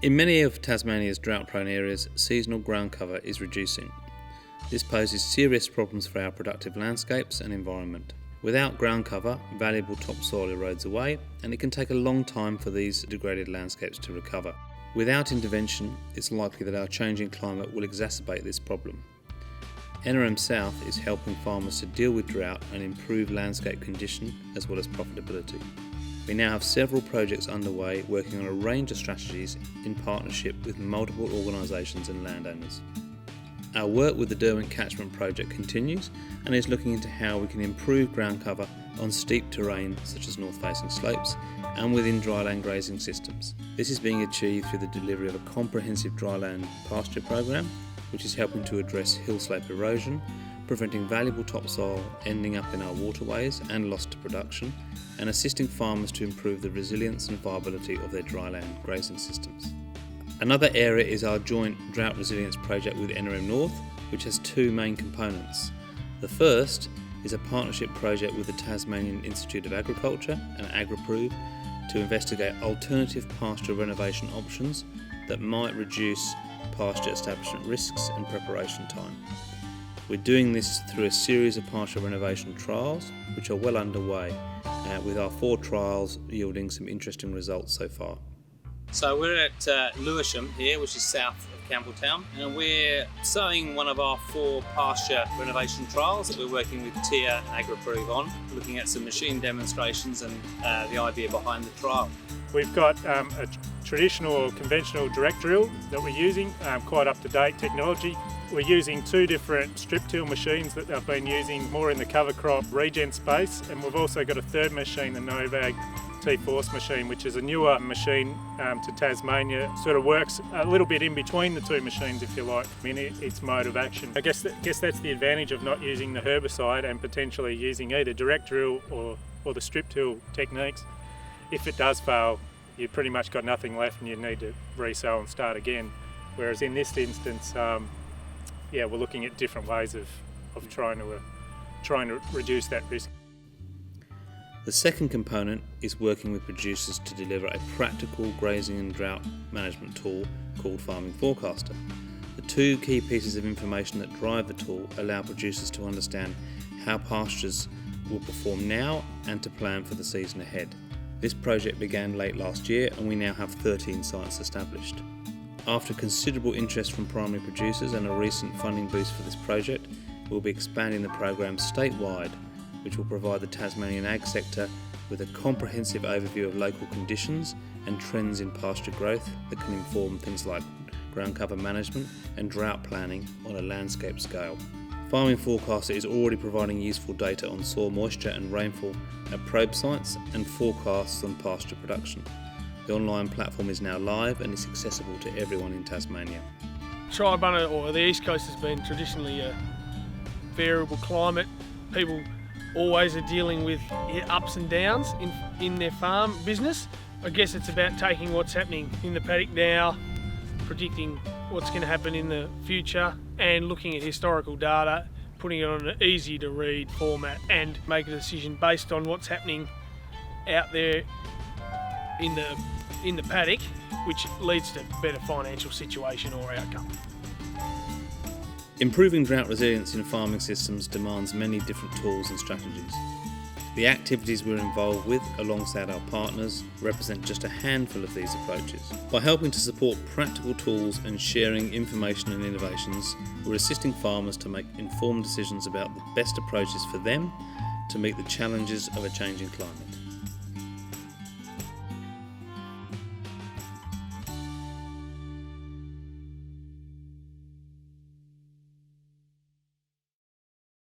In many of Tasmania's drought-prone areas, seasonal ground cover is reducing. This poses serious problems for our productive landscapes and environment. Without ground cover, valuable topsoil erodes away, and it can take a long time for these degraded landscapes to recover. Without intervention, it's likely that our changing climate will exacerbate this problem. NRM South is helping farmers to deal with drought and improve landscape condition as well as profitability. We now have several projects underway working on a range of strategies in partnership with multiple organisations and landowners. Our work with the Derwent Catchment Project continues and is looking into how we can improve ground cover on steep terrain such as north-facing slopes and within dryland grazing systems. This is being achieved through the delivery of a comprehensive dryland pasture program, which is helping to address hill slope erosion, preventing valuable topsoil ending up in our waterways and loss to production, and assisting farmers to improve the resilience and viability of their dryland grazing systems. Another area is our joint drought resilience project with NRM North, which has two main components. The first is a partnership project with the Tasmanian Institute of Agriculture and AgriProve to investigate alternative pasture renovation options that might reduce pasture establishment risks and preparation time. We're doing this through a series of pasture renovation trials, which are well underway, with our 4 trials yielding some interesting results so far. So we're at Lewisham here, which is south of Campbelltown, and we're sowing one of our 4 pasture renovation trials that we're working with TIA and AgriProve on, looking at some machine demonstrations and the idea behind the trial. We've got a traditional or conventional direct drill that we're using, quite up-to-date technology. We're using 2 different strip till machines that they've been using more in the cover crop regen space, and we've also got a third machine, the Novag T-Force machine, which is a newer machine to Tasmania. Sort of works a little bit in between the 2 machines, if you like, in its mode of action. I guess that's the advantage of not using the herbicide and potentially using either direct drill or the strip till techniques. If it does fail, you've pretty much got nothing left and you need to resow and start again. Whereas in this instance, we're looking at different ways of trying to reduce that risk. The second component is working with producers to deliver a practical grazing and drought management tool called Farming Forecaster. The 2 key pieces of information that drive the tool allow producers to understand how pastures will perform now and to plan for the season ahead. This project began late last year and we now have 13 sites established. After considerable interest from primary producers and a recent funding boost for this project, we'll be expanding the program statewide, which will provide the Tasmanian ag sector with a comprehensive overview of local conditions and trends in pasture growth that can inform things like ground cover management and drought planning on a landscape scale. Farming Forecaster is already providing useful data on soil moisture and rainfall at probe sites and forecasts on pasture production. The online platform is now live and is accessible to everyone in Tasmania. Tribunna, or the East Coast, has been traditionally a variable climate. People always are dealing with ups and downs in their farm business. I guess it's about taking what's happening in the paddock now, predicting what's going to happen in the future, and looking at historical data, putting it on an easy to read format and make a decision based on what's happening out there in the paddock, which leads to better financial situation or outcome. Improving drought resilience in farming systems demands many different tools and strategies. The activities we're involved with alongside our partners represent just a handful of these approaches. By helping to support practical tools and sharing information and innovations, we're assisting farmers to make informed decisions about the best approaches for them to meet the challenges of a changing climate.